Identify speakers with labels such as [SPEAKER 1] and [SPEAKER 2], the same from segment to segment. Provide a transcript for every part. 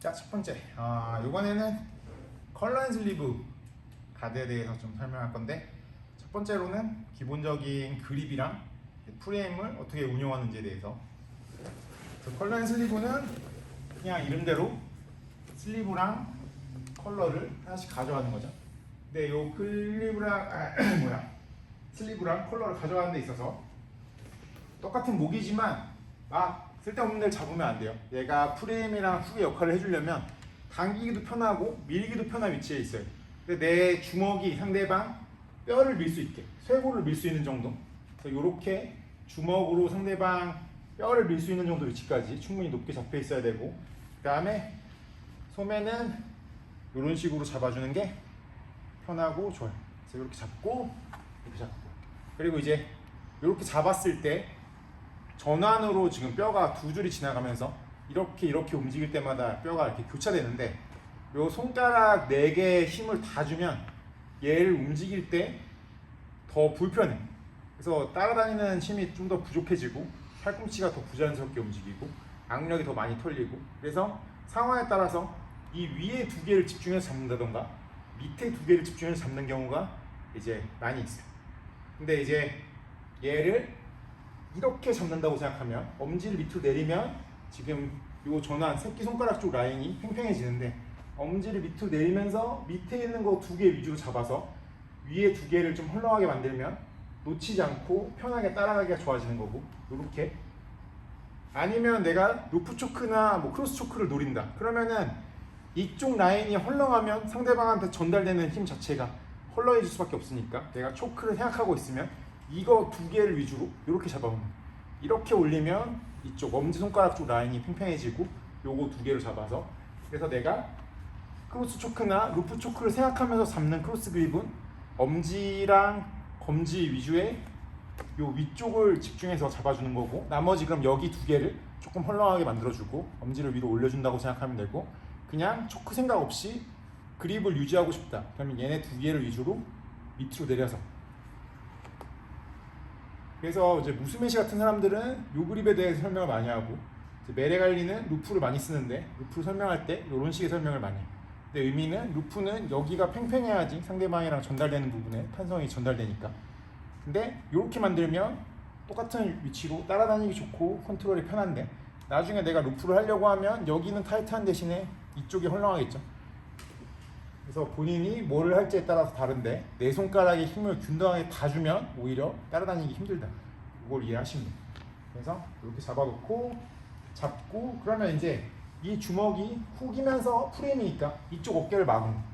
[SPEAKER 1] 자, 첫 번째, 이번에는 컬러 앤 슬리브 가드에 대해서 좀 설명할 건데, 첫 번째로는 기본적인 그립이랑 프레임을 어떻게 운용하는지에 대해서. 컬러 앤 슬리브는 그냥 이름대로 슬리브랑 컬러를 하나씩 가져가는 거죠. 근데 요 클리브랑 슬리브랑 컬러를 가져가는 데 있어서 똑같은 목이지만 막 쓸데없는 데를 잡으면 안 돼요. 얘가 프레임이랑 훅의 역할을 해주려면 당기기도 편하고 밀기도 편한 위치에 있어요. 근데 내 주먹이 상대방 뼈를 밀 수 있게, 쇄골을 밀 수 있는 정도. 그래서 이렇게 주먹으로 상대방 뼈를 밀 수 있는 정도 위치까지 충분히 높게 잡혀 있어야 되고, 그 다음에 소매는 이런 식으로 잡아주는 게 편하고 좋아요. 그래서 이렇게 잡고, 이렇게 잡고, 그리고 이제 이렇게 잡았을 때 전환으로 지금 뼈가 두 줄이 지나가면서 이렇게 움직일 때마다 뼈가 이렇게 교차되는데, 요 손가락 4개의 힘을 다 주면 얘를 움직일 때 더 불편해. 그래서 따라다니는 힘이 좀 더 부족해지고 팔꿈치가 더 부자연스럽게 움직이고 악력이 더 많이 털리고, 그래서 상황에 따라서 이 위에 2개를 집중해서 잡는다던가 밑에 2개를 집중해서 잡는 경우가 이제 많이 있어요. 근데 이제 얘를 이렇게 잡는다고 생각하면 엄지를 밑으로 내리면 지금 요 전환 새끼손가락 쪽 라인이 팽팽해지는데, 엄지를 밑으로 내리면서 밑에 있는 거 2개 위주로 잡아서 위에 2개를 좀 헐렁하게 만들면 놓치지 않고 편하게 따라가기가 좋아지는 거고, 요렇게. 아니면 내가 루프 초크나 뭐 크로스 초크를 노린다 그러면은 이쪽 라인이 헐렁하면 상대방한테 전달되는 힘 자체가 헐렁해질 수밖에 없으니까 내가 초크를 생각하고 있으면 이거 2개를 위주로 이렇게 잡아보면, 이렇게 올리면 이쪽 엄지손가락 쪽 라인이 팽팽해지고 요거 2개를 잡아서, 그래서 내가 크로스 초크나 루프 초크를 생각하면서 잡는 크로스 그립은 엄지랑 검지 위주의 요 위쪽을 집중해서 잡아주는 거고, 나머지 그럼 여기 2개를 조금 헐렁하게 만들어주고 엄지를 위로 올려준다고 생각하면 되고, 그냥 초크 생각 없이 그립을 유지하고 싶다 그러면 얘네 2개를 위주로 밑으로 내려서. 그래서 이제 무스메시 같은 사람들은 요 그립에 대해서 설명을 많이 하고, 메레갈리는 루프를 많이 쓰는데 루프를 설명할 때 이런 식의 설명을 많이 해요. 근데 의미는 루프는 여기가 팽팽해야지 상대방이랑 전달되는 부분에 탄성이 전달되니까. 근데 이렇게 만들면 똑같은 위치로 따라다니기 좋고 컨트롤이 편한데, 나중에 내가 루프를 하려고 하면 여기는 타이트한 대신에 이쪽이 헐렁하겠죠. 그래서 본인이 뭐를 할지에 따라서 다른데 내 손가락에 힘을 균등하게 다 주면 오히려 따라다니기 힘들다. 이걸 이해하시면 돼요. 그래서 이렇게 잡고 그러면 이제 이 주먹이 훅이면서 프레임이니까 이쪽 어깨를 막은 거야.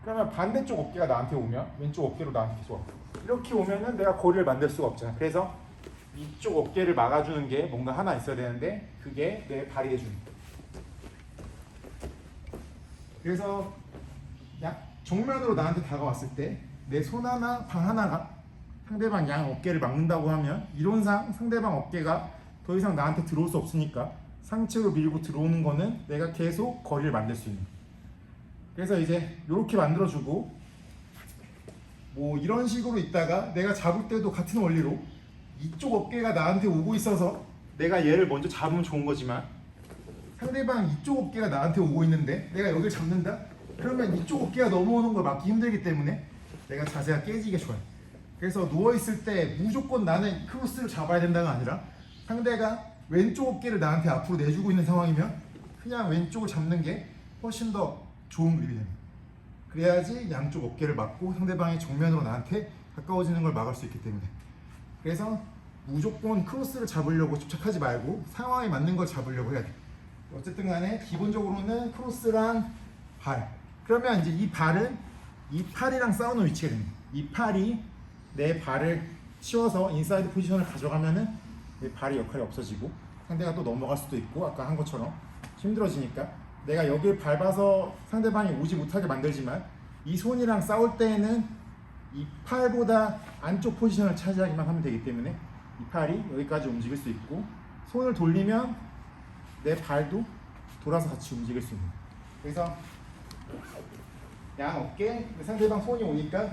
[SPEAKER 1] 그러면 반대쪽 어깨가 나한테 오면 왼쪽 어깨로 나한테 계속 와. 이렇게 오면은 내가 거리를 만들 수가 없잖아. 그래서 이쪽 어깨를 막아주는 게 뭔가 하나 있어야 되는데 그게 내 발이 해주는 거야. 그래서 정면으로 나한테 다가왔을 때 내 손 하나, 발 하나가 상대방 양 어깨를 막는다고 하면 이론상 상대방 어깨가 더 이상 나한테 들어올 수 없으니까 상체로 밀고 들어오는 거는 내가 계속 거리를 만들 수 있는. 그래서 이제 이렇게 만들어주고, 뭐 이런 식으로 있다가 내가 잡을 때도 같은 원리로 이쪽 어깨가 나한테 오고 있어서 내가 얘를 먼저 잡으면 좋은 거지만, 상대방 이쪽 어깨가 나한테 오고 있는데 내가 여기를 잡는다? 그러면 이쪽 어깨가 넘어오는 걸 막기 힘들기 때문에 내가 자세가 깨지게 좋아요. 그래서 누워있을 때 무조건 나는 크로스를 잡아야 된다가 아니라 상대가 왼쪽 어깨를 나한테 앞으로 내주고 있는 상황이면 그냥 왼쪽을 잡는 게 훨씬 더 좋은 그립이 됩니다. 그래야지 양쪽 어깨를 막고 상대방이 정면으로 나한테 가까워지는 걸 막을 수 있기 때문에. 그래서 무조건 크로스를 잡으려고 집착하지 말고 상황에 맞는 걸 잡으려고 해야 돼. 어쨌든 간에 기본적으로는 크로스랑 발. 그러면 이제 이 발은 이 팔이랑 싸우는 위치가 됩니다. 이 팔이 내 발을 치워서 인사이드 포지션을 가져가면은 내 발의 역할이 없어지고 상대가 또 넘어갈 수도 있고 아까 한 것처럼 힘들어지니까 내가 여기를 밟아서 상대방이 오지 못하게 만들지만, 이 손이랑 싸울 때에는 이 팔보다 안쪽 포지션을 차지하기만 하면 되기 때문에 이 팔이 여기까지 움직일 수 있고, 손을 돌리면 내 발도 돌아서 같이 움직일 수 있는. 그래서 양 어깨, 상대방 손이 오니까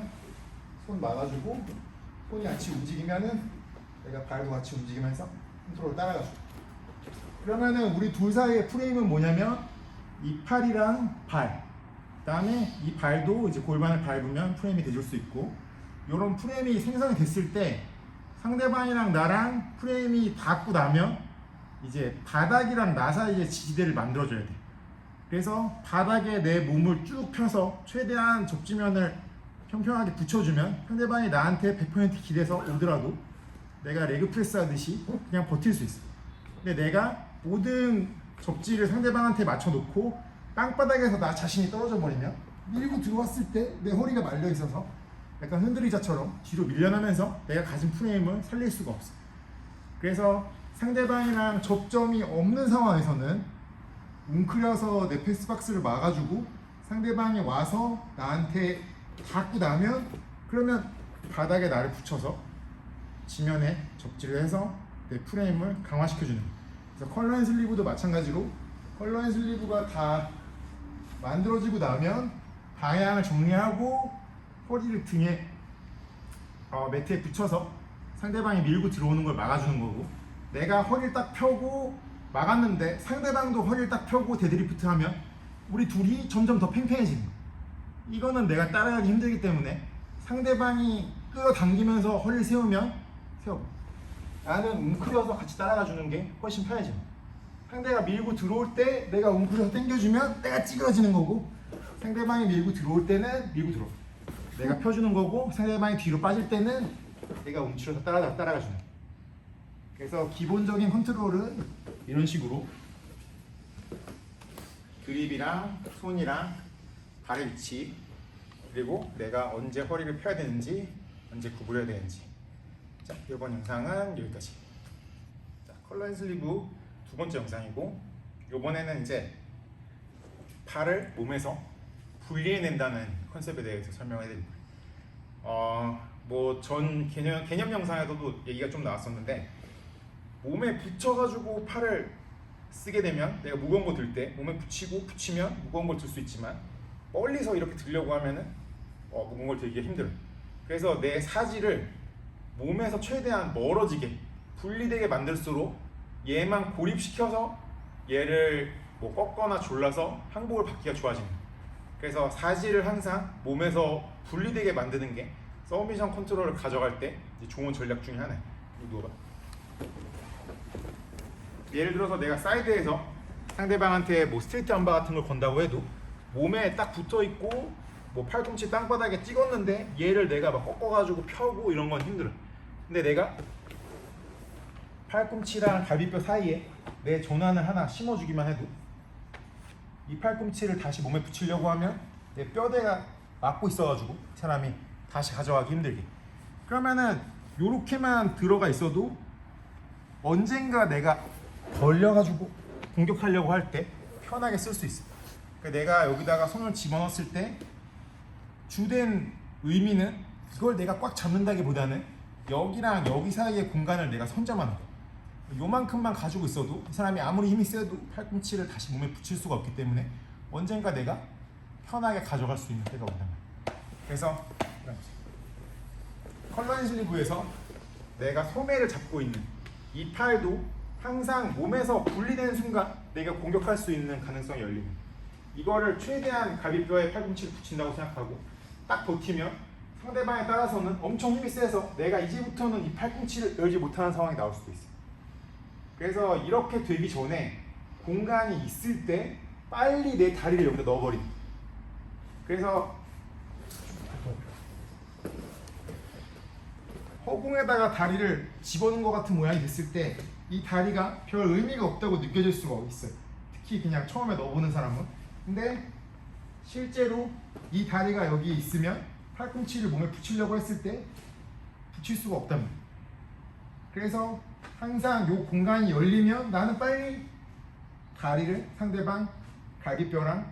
[SPEAKER 1] 손 막아주고 손이 같이 움직이면은 내가 발도 같이 움직이면서 컨트롤 따라가줘. 그러면은 우리 둘 사이의 프레임은 뭐냐면 이 팔이랑 발, 그다음에 이 발도 이제 골반을 밟으면 프레임이 돼줄 수 있고, 이런 프레임이 생성이 됐을 때 상대방이랑 나랑 프레임이 닿고 나면 이제 바닥이랑 나 사이의 지지대를 만들어줘야 돼. 그래서 바닥에 내 몸을 쭉 펴서 최대한 접지면을 평평하게 붙여주면 상대방이 나한테 100% 기대서 오더라도 내가 레그 프레스 하듯이 그냥 버틸 수 있어. 근데 내가 모든 접지를 상대방한테 맞춰놓고 땅바닥에서 나 자신이 떨어져 버리면 밀고 들어왔을 때 내 허리가 말려 있어서 약간 흔들의자처럼 뒤로 밀려나면서 내가 가진 프레임을 살릴 수가 없어. 그래서 상대방이랑 접점이 없는 상황에서는 웅크려서 내 패스박스를 막아주고 상대방이 와서 나한테 닿고 나면, 그러면 바닥에 나를 붙여서 지면에 접지를 해서 내 프레임을 강화시켜주는 거예요. 그래서 컬러 앤 슬리브도 마찬가지로 컬러 앤 슬리브가 다 만들어지고 나면 방향을 정리하고 허리를 등에 매트에 붙여서 상대방이 밀고 들어오는 걸 막아주는 거고, 내가 허리를 딱 펴고 막았는데 상대방도 허리를 딱 펴고 데드리프트 하면 우리 둘이 점점 더 팽팽해지는 거야. 이거는 내가 따라가기 힘들기 때문에 상대방이 끌어당기면서 허리를 세우면 세워봐. 나는 웅크려서 같이 따라가 주는 게 훨씬 편해져. 상대가 밀고 들어올 때 내가 웅크려서 당겨주면 내가 찌그러지는 거고, 상대방이 밀고 들어올 때는 밀고 들어와. 내가 펴주는 거고, 상대방이 뒤로 빠질 때는 내가 웅크려서 따라가 주는 거야. 그래서 기본적인 컨트롤은 이런 식으로 그립이랑 손이랑 발의 위치, 그리고 내가 언제 허리를 펴야 되는지, 언제 구부려야 되는지. 자, 이번 영상은 여기까지. 자, 컬러 앤 슬리브 두 번째 영상이고, 이번에는 이제 발을 몸에서 분리해낸다는 컨셉에 대해서 설명을 해드릴 거예요. 뭐 전 개념 영상에서도 얘기가 좀 나왔었는데, 몸에 붙여가지고 팔을 쓰게 되면 내가 무거운 거 들 때 몸에 붙이면 무거운 걸 들 수 있지만, 멀리서 이렇게 들려고 하면은 무거운 걸 들기가 힘들어요. 그래서 내 사지를 몸에서 최대한 멀어지게 분리되게 만들수록 얘만 고립시켜서 얘를 뭐 꺾거나 졸라서 항복을 받기가 좋아지는 거예요. 그래서 사지를 항상 몸에서 분리되게 만드는 게 서브미션 컨트롤을 가져갈 때 좋은 전략 중에 하나예요. 누워봐. 예를 들어서 내가 사이드에서 상대방한테 뭐 스트레이트 암바 같은 걸 건다고 해도 몸에 딱 붙어 있고 뭐 팔꿈치 땅바닥에 찍었는데 얘를 내가 막 꺾어가지고 펴고 이런 건 힘들어. 근데 내가 팔꿈치랑 갈비뼈 사이에 내 전환을 하나 심어주기만 해도 이 팔꿈치를 다시 몸에 붙이려고 하면 내 뼈대가 막고 있어가지고 사람이 다시 가져가기 힘들게. 그러면은 요렇게만 들어가 있어도 언젠가 내가 벌려가지고 공격하려고 할 때 편하게 쓸 수 있어. 그러니까 내가 여기다가 손을 집어넣었을 때 주된 의미는 이걸 내가 꽉 잡는다기보다는 여기랑 여기 사이의 공간을 내가 선점하는 거야. 요만큼만 가지고 있어도 이 사람이 아무리 힘이 세도 팔꿈치를 다시 몸에 붙일 수가 없기 때문에 언젠가 내가 편하게 가져갈 수 있는 때가 온단 말이야. 그래서 컬러 앤 슬리브에서 내가 소매를 잡고 있는 이 팔도 항상 몸에서 분리되는 순간 내가 공격할 수 있는 가능성이 열리는, 이거를 최대한 갈비뼈에 팔꿈치를 붙인다고 생각하고 딱 버티면 상대방에 따라서는 엄청 힘이 세서 내가 이제부터는 이 팔꿈치를 열지 못하는 상황이 나올 수도 있어. 그래서 이렇게 되기 전에 공간이 있을 때 빨리 내 다리를 여기다 넣어버리는. 그래서 허공에다가 다리를 집어넣은 것 같은 모양이 됐을 때 이 다리가 별 의미가 없다고 느껴질 수가 있어요. 특히 그냥 처음에 넣어보는 사람은. 근데 실제로 이 다리가 여기 있으면 팔꿈치를 몸에 붙이려고 했을 때 붙일 수가 없답니다. 그래서 항상 이 공간이 열리면 나는 빨리 다리를 상대방 갈비뼈랑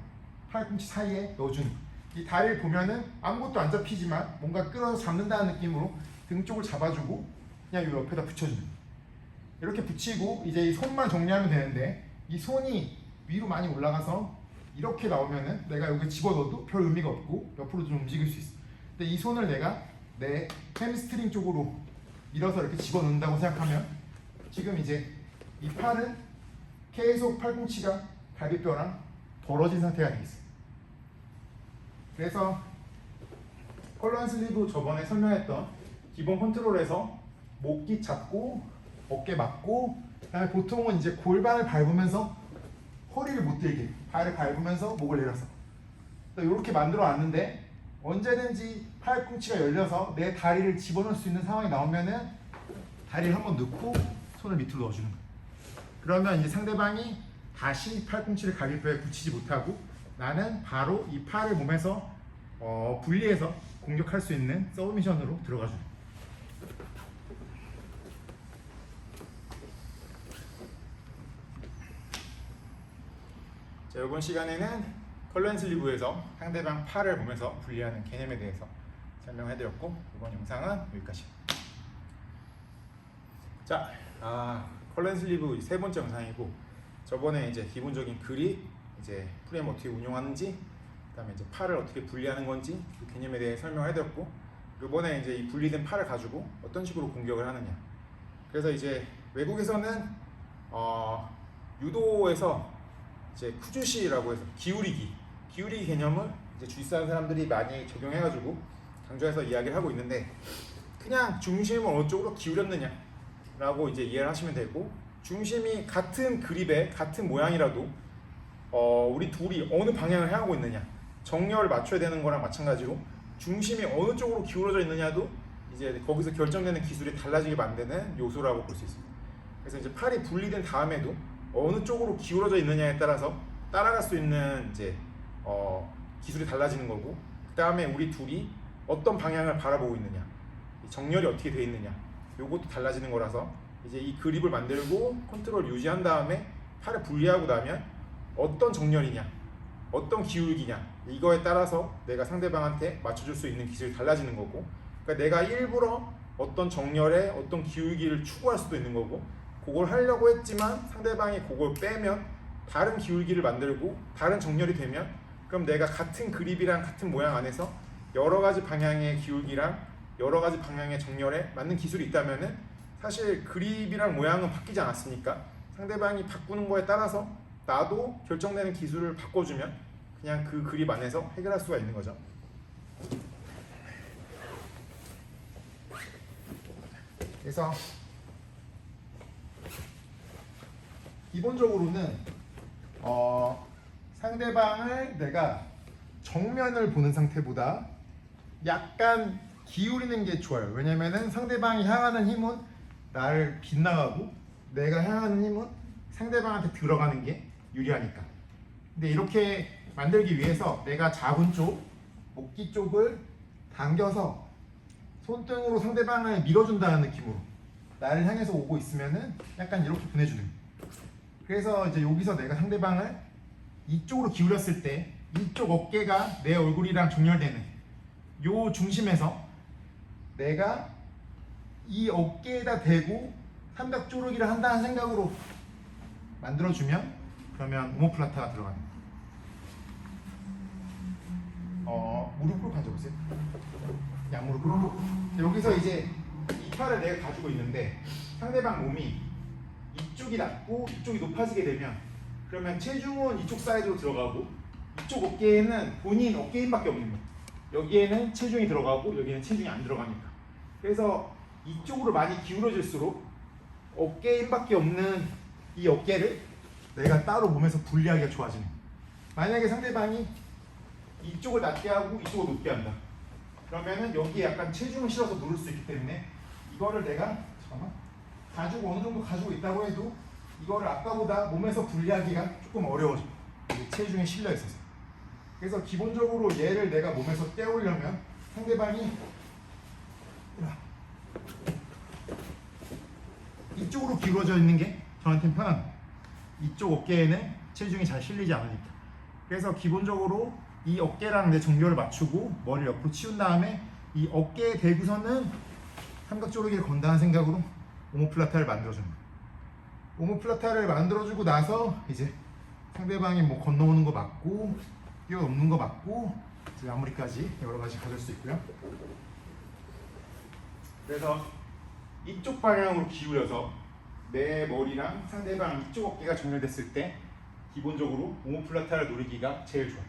[SPEAKER 1] 팔꿈치 사이에 넣어주는 거예요. 이 다리를 보면은 아무것도 안 잡히지만 뭔가 끌어서 잡는다는 느낌으로 등 쪽을 잡아주고 그냥 이 옆에다 붙여주는 거예요. 이렇게 붙이고 이제 이 손만 정리하면 되는데, 이 손이 위로 많이 올라가서 이렇게 나오면은 내가 여기 집어넣어도 별 의미가 없고 옆으로 좀 움직일 수 있어. 근데 이 손을 내가 내 햄스트링 쪽으로 밀어서 이렇게 집어넣는다고 생각하면 지금 이제 이 팔은 계속 팔꿈치가 갈비뼈랑 벌어진 상태가 되겠어요. 그래서 컬러앤 슬리브 저번에 설명했던 기본 컨트롤에서 목깃 잡고 어깨 맞고, 그다음에 보통은 이제 골반을 밟으면서 허리를 못 들게 발을 밟으면서 목을 내려서 이렇게 만들어 놨는데, 언제든지 팔꿈치가 열려서 내 다리를 집어넣을 수 있는 상황이 나오면은 다리를 한번 넣고 손을 밑으로 넣어주는 거예요. 그러면 이제 상대방이 다시 팔꿈치를 갈비뼈에 붙이지 못하고 나는 바로 이 팔을 몸에서 분리해서 공격할 수 있는 서브미션으로 들어가주는 거예요. 자, 이번 시간에는 컬러앤 슬리브에서 상대방 팔을 보면서 분리하는 개념에 대해서 설명해드렸고, 이번 영상은 여기까지. 자, 컬러앤 슬리브 세 번째 영상이고, 저번에 이제 기본적인 그립, 이제 프레임 어떻게 운용하는지, 그다음에 이제 팔을 어떻게 분리하는 건지 그 개념에 대해 설명해드렸고, 이번에 이제 이 분리된 팔을 가지고 어떤 식으로 공격을 하느냐. 그래서 이제 외국에서는 유도에서 이제 쿠주시라고 해서 기울이기 개념을 이제 주짓수 하는 사람들이 많이 적용해가지고 강조해서 이야기를 하고 있는데, 그냥 중심을 어느 쪽으로 기울였느냐라고 이제 이해를 하시면 되고, 중심이 같은 그립에 같은 모양이라도 우리 둘이 어느 방향을 향하고 있느냐, 정렬을 맞춰야 되는 거랑 마찬가지로 중심이 어느 쪽으로 기울어져 있느냐도 이제 거기서 결정되는 기술이 달라지게 만드는 요소라고 볼 수 있습니다. 그래서 이제 팔이 분리된 다음에도 어느 쪽으로 기울어져 있느냐에 따라서 따라갈 수 있는 이제 기술이 달라지는 거고, 그 다음에 우리 둘이 어떤 방향을 바라보고 있느냐, 정렬이 어떻게 되어 있느냐, 요것도 달라지는 거라서 이제 이 그립을 만들고 컨트롤 유지한 다음에 팔을 분리하고 나면 어떤 정렬이냐, 어떤 기울기냐, 이거에 따라서 내가 상대방한테 맞춰줄 수 있는 기술이 달라지는 거고, 그러니까 내가 일부러 어떤 정렬에 어떤 기울기를 추구할 수도 있는 거고, 그걸 하려고 했지만 상대방이 그걸 빼면 다른 기울기를 만들고 다른 정렬이 되면, 그럼 내가 같은 그립이랑 같은 모양 안에서 여러 가지 방향의 기울기랑 여러 가지 방향의 정렬에 맞는 기술이 있다면은 사실 그립이랑 모양은 바뀌지 않았으니까 상대방이 바꾸는 거에 따라서 나도 결정되는 기술을 바꿔주면 그냥 그 그립 안에서 해결할 수가 있는 거죠. 그래서 기본적으로는 상대방을 내가 정면을 보는 상태보다 약간 기울이는 게 좋아요. 왜냐면은 상대방이 향하는 힘은 나를 빗나가고 내가 향하는 힘은 상대방한테 들어가는 게 유리하니까. 근데 이렇게 만들기 위해서 내가 잡은 쪽, 목기 쪽을 당겨서 손등으로 상대방을 밀어준다는 느낌으로 나를 향해서 오고 있으면은 약간 이렇게 보내주는 거예요. 그래서 이제 여기서 내가 상대방을 이쪽으로 기울였을 때 이쪽 어깨가 내 얼굴이랑 정렬되는 요 중심에서 내가 이 어깨에다 대고 삼각 조르기를 한다는 생각으로 만들어주면, 그러면 오모플라타가 들어가는 거예요. 무릎 꿇고 앉아보세요. 양무릎 꿇고. 여기서 이제 이 팔을 내가 가지고 있는데 상대방 몸이 이쪽이 낮고 이쪽이 높아지게 되면, 그러면 체중은 이쪽 사이드로 들어가고 이쪽 어깨에는 본인 어깨 힘밖에 없는 거예요. 여기에는 체중이 들어가고 여기는 체중이 안 들어가니까. 그래서 이쪽으로 많이 기울어질수록 어깨 힘밖에 없는 이 어깨를 내가 따로 몸에서 분리하기가 좋아지는 거예요. 만약에 상대방이 이쪽을 낮게 하고 이쪽을 높게 한다, 그러면은 여기에 약간 체중을 실어서 누를 수 있기 때문에 이거를 내가 가지고 어느 정도 가지고 있다고 해도 이거를 아까보다 몸에서 분리하기가 조금 어려워져. 체중에 실려 있어서. 그래서 기본적으로 얘를 내가 몸에서 떼우려면 상대방이 이쪽으로 기울어져 있는 게 저한테는 편합니다. 이쪽 어깨에는 체중이 잘 실리지 않으니까. 그래서 기본적으로 이 어깨랑 내 정렬을 맞추고 머리를 옆으로 치운 다음에 이 어깨에 대고서는 삼각 조르기를 건다는 생각으로 오모플라타를 만들어주는 거예요. 오모플라타를 만들어주고 나서 이제 상대방이 뭐 건너오는 거 맞고 뛰어넘는 거 맞고 이제 마무리까지 여러 가지 가질 수 있고요. 그래서 이쪽 방향으로 기울여서 내 머리랑 상대방 이쪽 어깨가 정렬됐을 때 기본적으로 오모플라타를 노리기가 제일 좋아요.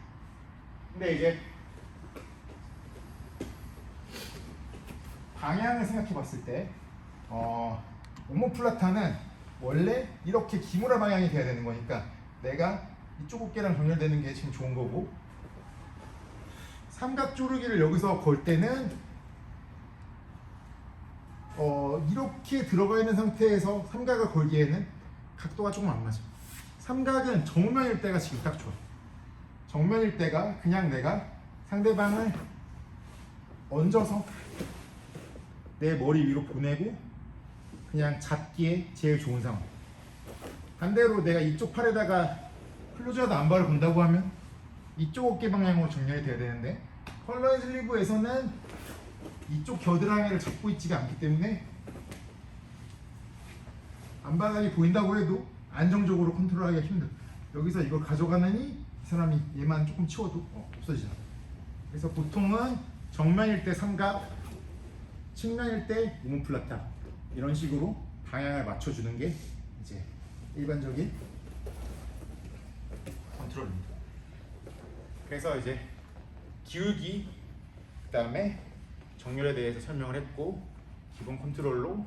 [SPEAKER 1] 근데 이제 방향을 생각해 봤을 때 오모플라타는 원래 이렇게 기무라 방향이 돼야 되는 거니까 내가 이쪽 어깨랑 정렬되는 게 지금 좋은 거고, 삼각 조르기를 여기서 걸 때는 이렇게 들어가 있는 상태에서 삼각을 걸기에는 각도가 조금 안 맞아. 삼각은 정면일 때가 지금 딱 좋아. 정면일 때가 그냥 내가 상대방을 얹어서 내 머리 위로 보내고 그냥 잡기에 제일 좋은 상황. 반대로 내가 이쪽 팔에다가 클로즈하드 안바를 건다고 하면 이쪽 어깨 방향으로 정렬이 돼야 되는데, 컬러 앤 슬리브에서는 이쪽 겨드랑이를 잡고 있지가 않기 때문에 안바닥이 보인다고 해도 안정적으로 컨트롤하기가 힘들어. 여기서 이걸 가져가느니 이 사람이 얘만 조금 치워도 없어지잖아. 그래서 보통은 정면일 때 삼각, 측면일 때 오모플라타, 이런 식으로 방향을 맞춰주는 게 이제 일반적인 컨트롤입니다. 그래서 이제 기울기, 그 다음에 정렬에 대해서 설명을 했고, 기본 컨트롤로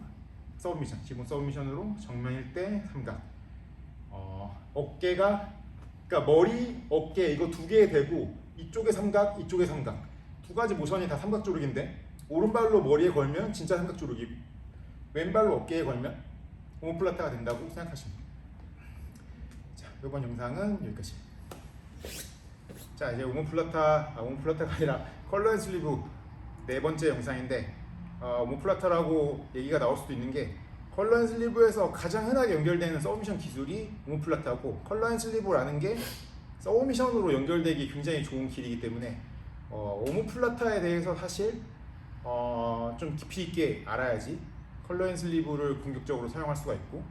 [SPEAKER 1] 서브미션, 기본 서브미션으로 정면일 때 삼각, 어깨가, 그러니까 머리, 어깨 이거 두 개에 대고 이쪽에 삼각, 이쪽에 삼각, 두 가지 모션이 다 삼각 조르기인데, 오른발로 머리에 걸면 진짜 삼각 조르기, 왼발로 어깨에 걸면 오모플라타가 된다고 생각하시면 돼요. 자, 이번 영상은 여기까지. 자, 이제 오모플라타가 아니라 컬러 앤 슬리브 네 번째 영상인데, 오모플라타라고 얘기가 나올 수도 있는 게, 컬러 앤 슬리브에서 가장 흔하게 연결되는 서브미션 기술이 오모플라타고, 컬러 앤 슬리브라는 게 서브미션으로 연결되기 굉장히 좋은 길이기 때문에 오모플라타에 대해서 사실 좀 깊이 있게 알아야지 컬러 앤 슬리브를 공격적으로 사용할 수가 있고,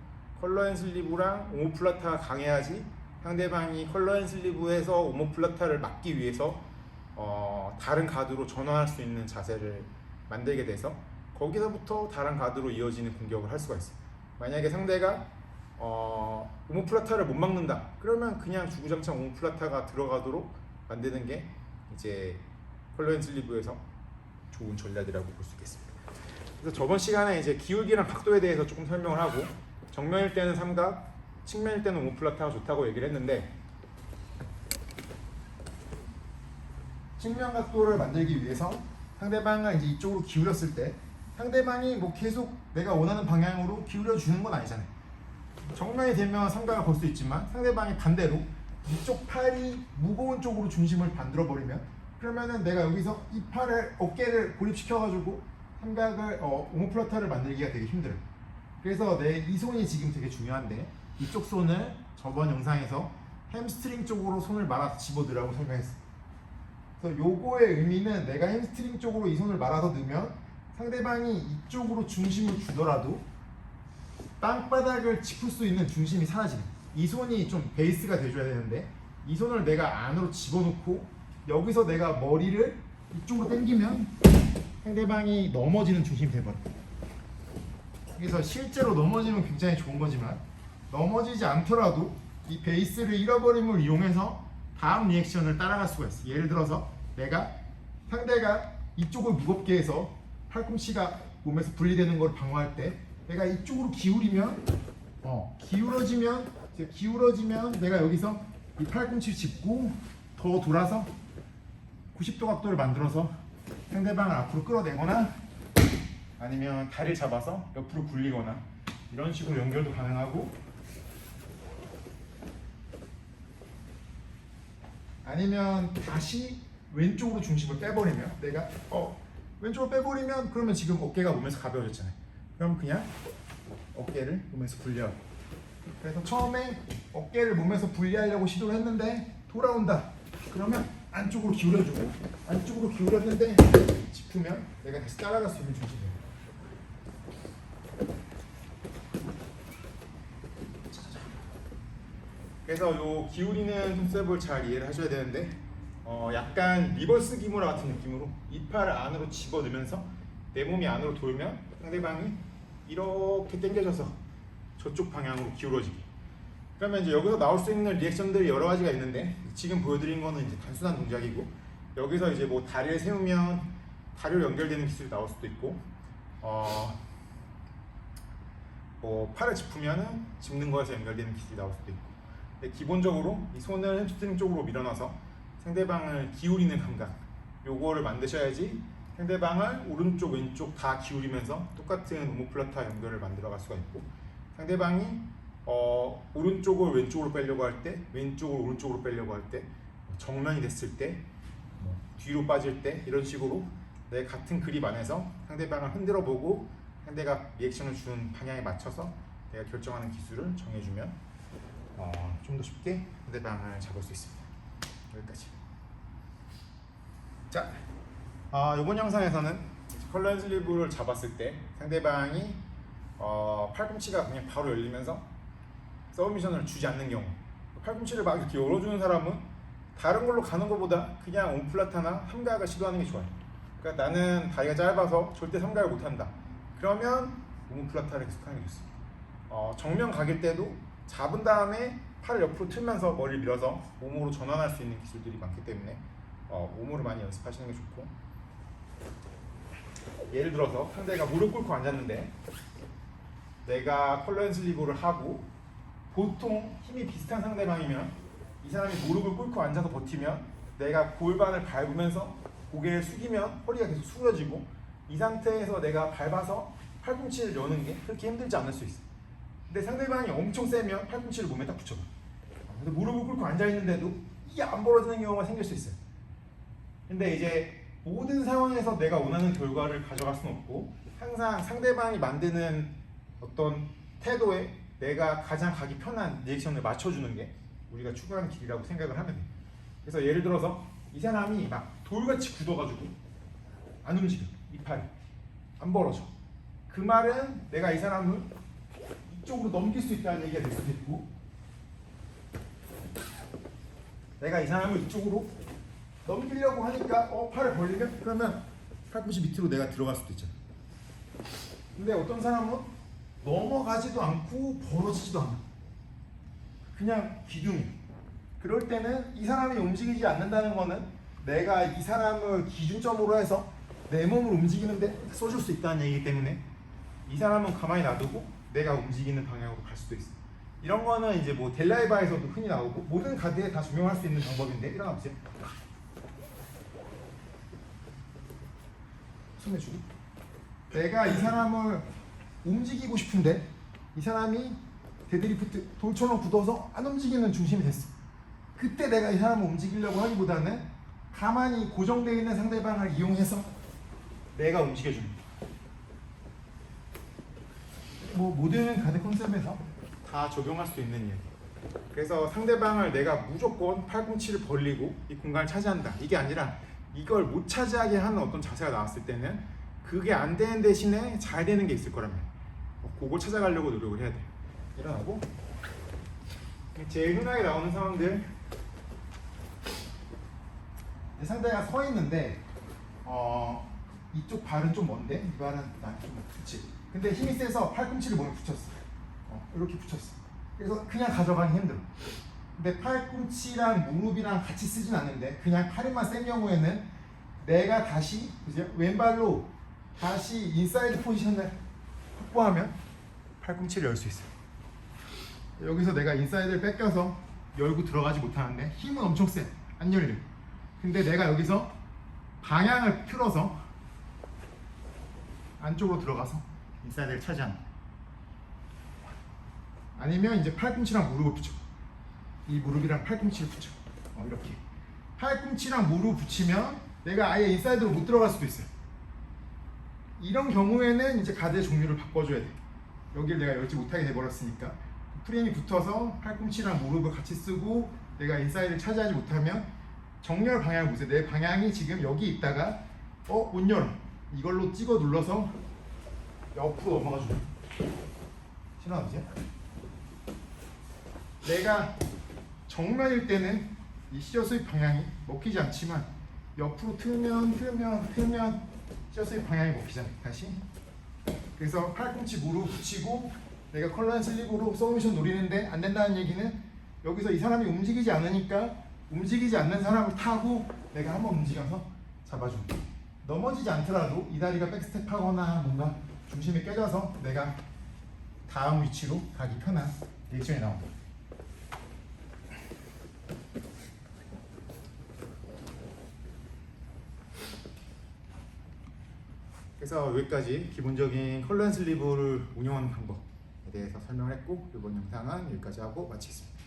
[SPEAKER 1] 컬러 앤 슬리브랑 오모플라타가 강해야지 상대방이 컬러 앤 슬리브에서 오모플라타를 막기 위해서 다른 가드로 전환할 수 있는 자세를 만들게 돼서 거기서부터 다른 가드로 이어지는 공격을 할 수가 있어요. 만약에 상대가 오모플라타를 못 막는다 그러면 그냥 주구장창 오모플라타가 들어가도록 만드는 게 이제 컬러 앤 슬리브에서 좋은 전략이라고 볼 수 있겠습니다. 그래서 저번 시간에 이제 기울기랑 각도에 대해서 조금 설명을 하고, 정면일 때는 삼각, 측면일 때는 오모플라타가 좋다고 얘기를 했는데, 측면 각도를 만들기 위해서 상대방을 이제 이쪽으로 기울였을 때 상대방이 뭐 계속 내가 원하는 방향으로 기울여 주는 건 아니잖아요. 정면이 되면 삼각을 걸 수 있지만 상대방이 반대로 이쪽 팔이 무거운 쪽으로 중심을 만들어 버리면, 그러면은 내가 여기서 이 팔을 어깨를 고립시켜가지고 삼각을 오모플라타를 만들기가 되게 힘들어요. 그래서 내 이 손이 지금 되게 중요한데, 이쪽 손을 저번 영상에서 햄스트링 쪽으로 손을 말아서 집어넣으라고 설명했어. 그래서 요거의 의미는 내가 햄스트링 쪽으로 이 손을 말아서 넣으면 상대방이 이쪽으로 중심을 주더라도 땅바닥을 짚을 수 있는 중심이 사라지는, 이 손이 좀 베이스가 돼줘야 되는데, 이 손을 내가 안으로 집어넣고 여기서 내가 머리를 이쪽으로 당기면 상대방이 넘어지는 중심이 돼버려. 그래서 실제로 넘어지면 굉장히 좋은 거지만, 넘어지지 않더라도 이 베이스를 잃어버림을 이용해서 다음 리액션을 따라갈 수가 있어. 예를 들어서 내가 상대가 이쪽을 무겁게 해서 팔꿈치가 몸에서 분리되는 걸 방어할 때 내가 이쪽으로 기울이면 기울어지면 내가 여기서 이 팔꿈치를 짚고 더 돌아서 90도 각도를 만들어서 상대방을 앞으로 끌어내거나 아니면 다리를 잡아서 옆으로 굴리거나 이런 식으로 연결도 가능하고, 아니면 다시 왼쪽으로 중심을 빼버리면, 내가 왼쪽으로 빼버리면 그러면 지금 어깨가 몸에서 가벼워졌잖아요. 그럼 그냥 어깨를 몸에서 분리하고, 그래서 처음에 어깨를 몸에서 분리하려고 시도를 했는데 돌아온다 그러면 안쪽으로 기울여주고, 안쪽으로 기울였는데 짚으면 내가 다시 따라갈 수 있는 중심이에요. 그래서 요 기울이는 컨셉을 잘 이해를 하셔야 되는데, 약간 리버스 기무라 같은 느낌으로 이 팔을 안으로 집어넣으면서 내 몸이 안으로 돌면 상대방이 이렇게 당겨져서 저쪽 방향으로 기울어지게. 그러면 이제 여기서 나올 수 있는 리액션들이 여러 가지가 있는데 지금 보여드린 거는 이제 단순한 동작이고 여기서 이제 뭐 다리를 세우면 다리로 연결되는 기술이 나올 수도 있고 뭐 팔을 짚으면은 짚는 거에서 연결되는 기술이 나올 수도 있고 근데 기본적으로 이 손을 햄스트링 쪽으로 밀어놔서 상대방을 기울이는 감각 요거를 만드셔야지 상대방을 오른쪽 왼쪽 다 기울이면서 똑같은 오모플라타 연결을 만들어 갈 수가 있고 상대방이 오른쪽을 왼쪽으로 빼려고 할 때 왼쪽을 오른쪽으로 빼려고 할 때 정면이 됐을 때 뒤로 빠질 때 이런 식으로 내 같은 그립 안에서 상대방을 흔들어 보고 상대가 리액션을 주는 방향에 맞춰서 내가 결정하는 기술을 정해주면 좀 더 쉽게 상대방을 잡을 수 있습니다. 여기까지. 자, 이번 영상에서는 컬러 앤 슬리브를 잡았을 때 상대방이 팔꿈치가 그냥 바로 열리면서 서브미션을 주지 않는 경우 팔꿈치를 막 이렇게 열어주는 사람은 다른 걸로 가는 것보다 그냥 오플라타나 삼각을 시도하는 게 좋아요. 그러니까 나는 다리가 짧아서 절대 삼각을 못한다. 그러면 오모플라타를 계속하는 게 좋습니다. 정면 각일 때도 잡은 다음에 팔을 옆으로 틀면서 머리를 밀어서 몸으로 전환할 수 있는 기술들이 많기 때문에 몸으로 많이 연습하시는 게 좋고 예를 들어서 상대가 무릎 꿇고 앉았는데 내가 컬러 앤 슬리브를 하고 보통 힘이 비슷한 상대방이면 이 사람이 무릎을 꿇고 앉아서 버티면 내가 골반을 밟으면서 고개를 숙이면 허리가 계속 숙여지고 이 상태에서 내가 밟아서 팔꿈치를 여는 게 그렇게 힘들지 않을 수 있어. 근데 상대방이 엄청 세면 팔꿈치를 몸에 딱 붙여봐. 근데 무릎을 꿇고 앉아있는데도 이게 안 벌어지는 경우가 생길 수 있어요. 근데 이제 모든 상황에서 내가 원하는 결과를 가져갈 수는 없고 항상 상대방이 만드는 어떤 태도에 내가 가장 가기 편한 리액션을 맞춰주는 게 우리가 추구하는 길이라고 생각을 하면 돼. 그래서 예를 들어서 이 사람이 막 돌같이 굳어가지고 안 움직여. 이 팔이 안 벌어져. 그 말은 내가 이 사람을 이쪽으로 넘길 수 있다는 얘기가 될 수도 있고 내가 이 사람을 이쪽으로 넘기려고 하니까 팔을 벌리면 그러면 팔꿈치 밑으로 내가 들어갈 수도 있잖아. 근데 어떤 사람은 넘어가지도 않고 벌어지지도 않아. 그냥 기둥이. 그럴 때는 이 사람이 움직이지 않는다는 거는 내가 이 사람을 기준점으로 해서 내 몸을 움직이는데 써줄 수 있다는 얘기이기 때문에 이 사람은 가만히 놔두고 내가 움직이는 방향으로 갈 수도 있어. 이런 거는 이제 뭐 델라이바에서도 흔히 나오고 모든 가드에 다 적용할 수 있는 방법인데 일어나 보세요. 손 내주고 내가 이 사람을 움직이고 싶은데 이 사람이 데드리프트 돌처럼 굳어서 안 움직이는 중심이 됐어. 그때 내가 이 사람을 움직이려고 하기보다는 가만히 고정되어 있는 상대방을 이용해서 내가 움직여주는 거야. 뭐 모든 가드 컨셉에서 다 적용할 수 있는 이야기. 그래서 상대방을 내가 무조건 팔꿈치를 벌리고 이 공간을 차지한다 이게 아니라 이걸 못 차지하게 하는 어떤 자세가 나왔을 때는 그게 안 되는 대신에 잘 되는 게 있을 거라면 그걸 찾아가려고 노력을 해야 돼. 일어나고 제일 흔하게 나오는 상황들 상대가 서 있는데 이쪽 발은 좀 먼데 이 발은 나한테 좀 그치. 근데 힘이 세서 팔꿈치를 몸에 붙였어. 이렇게 붙였어. 그래서 그냥 가져가기 힘들어. 근데 팔꿈치랑 무릎이랑 같이 쓰진 않는데 그냥 팔만 센 경우에는 내가 다시 그죠? 왼발로 다시 인사이드 포지션을 확보하면 팔꿈치를 열 수 있어요. 여기서 내가 인사이드를 뺏겨서 열고 들어가지 못하는데 힘은 엄청 세. 안 열려. 근데 내가 여기서 방향을 틀어서 안쪽으로 들어가서 인사이드를 차지한다. 아니면 이제 팔꿈치랑 무릎을 붙여. 이 무릎이랑 팔꿈치를 붙여. 이렇게. 팔꿈치랑 무릎 붙이면 내가 아예 인사이드로 못 들어갈 수도 있어요. 이런 경우에는 이제 가드의 종류를 바꿔줘야 돼. 여기를 내가 열지 못하게 돼버렸으니까 프레임이 붙어서 팔꿈치랑 무릎을 같이 쓰고 내가 인사이드를 차지하지 못하면 정렬 방향을 보세요. 내 방향이 지금 여기 있다가 못 열어. 이걸로 찍어 눌러서 옆으로 넘어가 줘요. 신호하세요? 내가 정면일 때는 이 시저 스윕 방향이 먹히지 않지만 옆으로 틀면 시저 스윕 방향이 먹히잖아요. 다시. 그래서 팔꿈치 무릎 붙이고 내가 컬러앤 슬립으로 서브미션 노리는데 안 된다는 얘기는 여기서 이 사람이 움직이지 않으니까 움직이지 않는 사람을 타고 내가 한번 움직여서 잡아주는 거야. 넘어지지 않더라도 이 다리가 백스텝하거나 뭔가 중심이 깨져서 내가 다음 위치로 가기 편한 리액션이 나온다. 그래서 여기까지 기본적인 컬러 앤 슬리브를 운영하는 방법에 대해서 설명을 했고 이번 영상은 여기까지 하고 마치겠습니다.